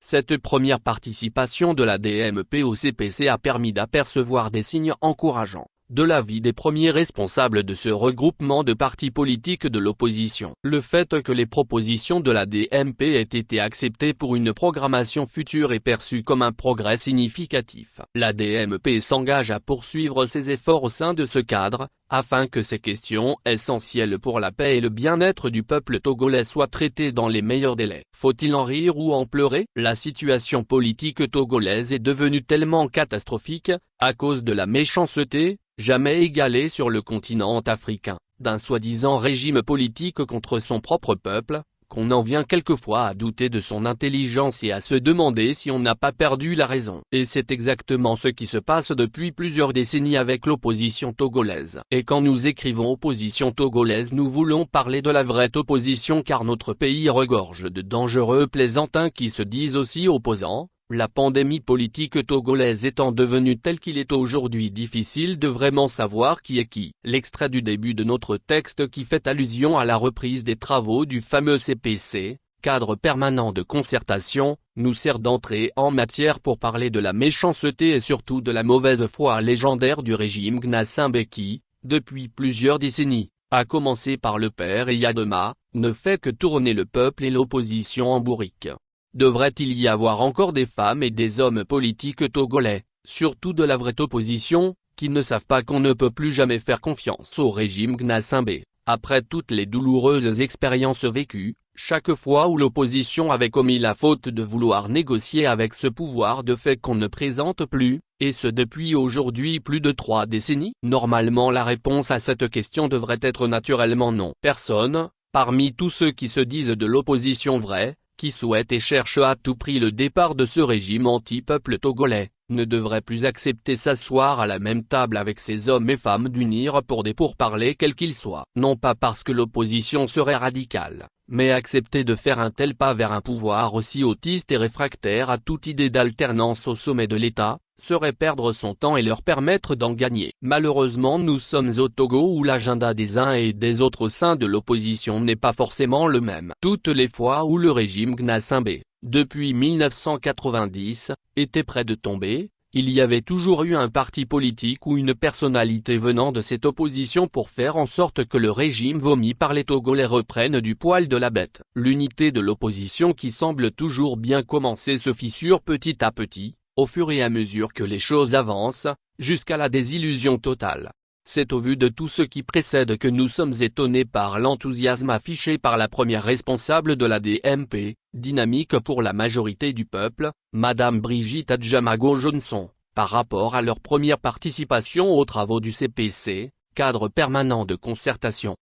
Cette première participation de la DMP au CPC a permis d'apercevoir des signes encourageants de l'avis des premiers responsables de ce regroupement de partis politiques de l'opposition. Le fait que les propositions de la DMP aient été acceptées pour une programmation future est perçu comme un progrès significatif. La DMP s'engage à poursuivre ses efforts au sein de ce cadre, afin que ces questions essentielles pour la paix et le bien-être du peuple togolais soient traitées dans les meilleurs délais. Faut-il en rire ou en pleurer? La situation politique togolaise est devenue tellement catastrophique, à cause de la méchanceté, jamais égalée sur le continent africain, d'un soi-disant régime politique contre son propre peuple, qu'on en vient quelquefois à douter de son intelligence et à se demander si on n'a pas perdu la raison. Et c'est exactement ce qui se passe depuis plusieurs décennies avec l'opposition togolaise. Et quand nous écrivons opposition togolaise, nous voulons parler de la vraie opposition, car notre pays regorge de dangereux plaisantins qui se disent aussi opposants. La pandémie politique togolaise étant devenue telle qu'il est aujourd'hui difficile de vraiment savoir qui est qui. L'extrait du début de notre texte qui fait allusion à la reprise des travaux du fameux CPC, cadre permanent de concertation, nous sert d'entrée en matière pour parler de la méchanceté et surtout de la mauvaise foi légendaire du régime Gnassingbé qui, depuis plusieurs décennies, à commencer par le père Eyadema, ne fait que tourner le peuple et l'opposition en bourrique. Devrait-il y avoir encore des femmes et des hommes politiques togolais, surtout de la vraie opposition, qui ne savent pas qu'on ne peut plus jamais faire confiance au régime Gnassingbé, après toutes les douloureuses expériences vécues, chaque fois où l'opposition avait commis la faute de vouloir négocier avec ce pouvoir de fait qu'on ne présente plus, et ce depuis aujourd'hui plus de 3 décennies? Normalement la réponse à cette question devrait être naturellement non. Personne, parmi tous ceux qui se disent de l'opposition vraie, qui souhaite et cherche à tout prix le départ de ce régime anti-peuple togolais, ne devrait plus accepter s'asseoir à la même table avec ces hommes et femmes d'unir pour des pourparlers quels qu'ils soient. Non pas parce que l'opposition serait radicale, mais accepter de faire un tel pas vers un pouvoir aussi autiste et réfractaire à toute idée d'alternance au sommet de l'État, serait perdre son temps et leur permettre d'en gagner. Malheureusement nous sommes au Togo où l'agenda des uns et des autres au sein de l'opposition n'est pas forcément le même. Toutes les fois où le régime Gnassingbé, depuis 1990, était près de tomber, il y avait toujours eu un parti politique ou une personnalité venant de cette opposition pour faire en sorte que le régime vomi par les Togolais reprenne du poil de la bête. L'unité de l'opposition qui semble toujours bien commencer se fissure petit à petit, au fur et à mesure que les choses avancent, jusqu'à la désillusion totale. C'est au vu de tout ce qui précède que nous sommes étonnés par l'enthousiasme affiché par la première responsable de la DMP, dynamique pour la majorité du peuple, Madame Brigitte Adjamago-Johnson, par rapport à leur première participation aux travaux du CPC, cadre permanent de concertation.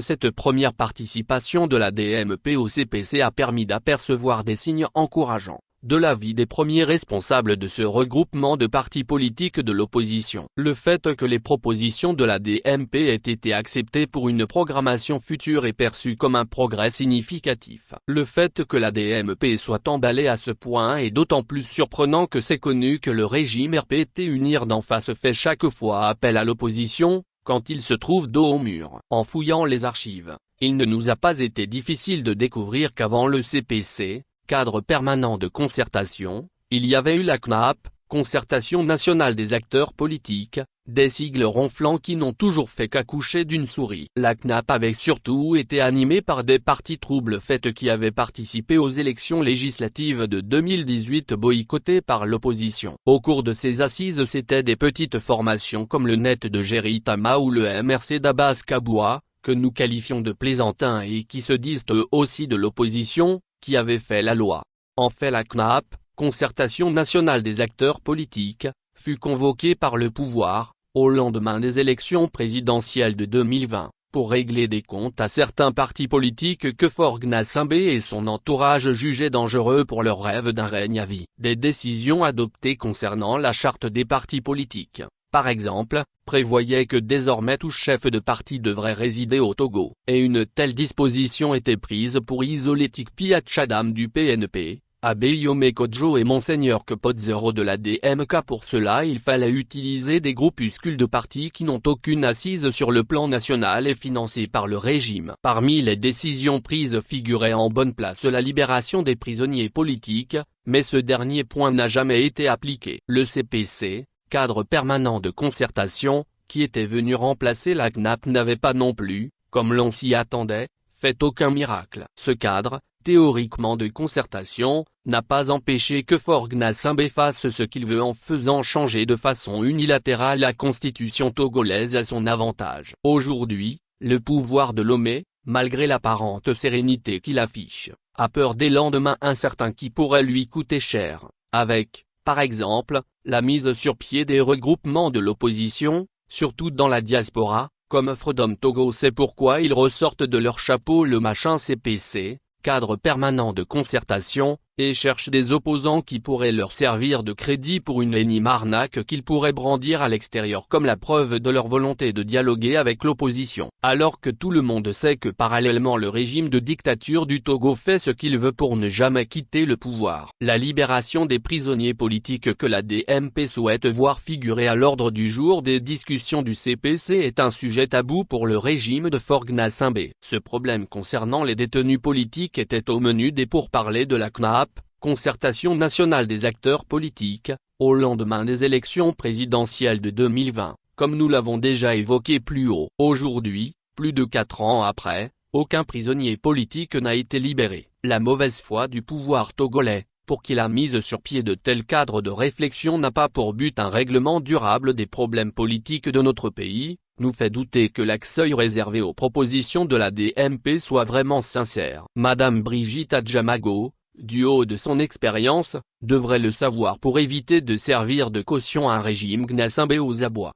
Cette première participation de la DMP au CPC a permis d'apercevoir des signes encourageants de l'avis des premiers responsables de ce regroupement de partis politiques de l'opposition. Le fait que les propositions de la DMP aient été acceptées pour une programmation future est perçu comme un progrès significatif. Le fait que la DMP soit emballée à ce point est d'autant plus surprenant que c'est connu que le régime RPT unir d'en face fait chaque fois appel à l'opposition, quand il se trouve dos au mur. En fouillant les archives, il ne nous a pas été difficile de découvrir qu'avant le CPC, cadre permanent de concertation, il y avait eu la CNAP, Concertation nationale des acteurs politiques, des sigles ronflants qui n'ont toujours fait qu'accoucher d'une souris. La CNAP avait surtout été animée par des partis trouble-fêtes qui avaient participé aux élections législatives de 2018 boycottées par l'opposition. Au cours de ces assises c'étaient des petites formations comme le Net de Jerry Tama ou le MRC d'Abbas Kaboua, que nous qualifions de plaisantins et qui se disent eux aussi de l'opposition, qui avait fait la loi. En fait la CNAP, Concertation nationale des acteurs politiques, fut convoquée par le pouvoir, au lendemain des élections présidentielles de 2020, pour régler des comptes à certains partis politiques que Faure Gnassingbé et son entourage jugeaient dangereux pour leur rêve d'un règne à vie. Des décisions adoptées concernant la charte des partis politiques, par exemple, prévoyaient que désormais tout chef de parti devrait résider au Togo, et une telle disposition était prise pour isoler Tikpi Tchadam du PNP, Abbé Yomé Kodjo et Monseigneur Kepotzero de la DMK. Pour cela il fallait utiliser des groupuscules de partis qui n'ont aucune assise sur le plan national et financés par le régime. Parmi les décisions prises figurait en bonne place la libération des prisonniers politiques, mais ce dernier point n'a jamais été appliqué. Le CPC, cadre permanent de concertation, qui était venu remplacer la CNAP, n'avait pas non plus, comme l'on s'y attendait, fait aucun miracle. Ce cadre, théoriquement de concertation, n'a pas empêché que Faure Gnassingbé fasse ce qu'il veut en faisant changer de façon unilatérale la constitution togolaise à son avantage. Aujourd'hui, le pouvoir de Lomé, malgré l'apparente sérénité qu'il affiche, a peur des lendemains incertains qui pourraient lui coûter cher, avec, par exemple, la mise sur pied des regroupements de l'opposition, surtout dans la diaspora, comme Freedom Togo. C'est pourquoi ils ressortent de leur chapeau le machin CPC, cadre permanent de concertation, et cherchent des opposants qui pourraient leur servir de crédit pour une énième arnaque qu'ils pourraient brandir à l'extérieur comme la preuve de leur volonté de dialoguer avec l'opposition. Alors que tout le monde sait que parallèlement le régime de dictature du Togo fait ce qu'il veut pour ne jamais quitter le pouvoir. La libération des prisonniers politiques que la DMP souhaite voir figurer à l'ordre du jour des discussions du CPC est un sujet tabou pour le régime de Faure Gnassingbé. Ce problème concernant les détenus politiques était au menu des pourparlers de la CNAP, concertation nationale des acteurs politiques, au lendemain des élections présidentielles de 2020, comme nous l'avons déjà évoqué plus haut. Aujourd'hui, plus de 4 ans après, aucun prisonnier politique n'a été libéré. La mauvaise foi du pouvoir togolais, pour qui la mise sur pied de tels cadres de réflexion n'a pas pour but un règlement durable des problèmes politiques de notre pays, nous fait douter que l'accueil réservé aux propositions de la DMP soit vraiment sincère. Madame Brigitte Adjamago, du haut de son expérience, devrait le savoir pour éviter de servir de caution à un régime Gnassingbé aux abois.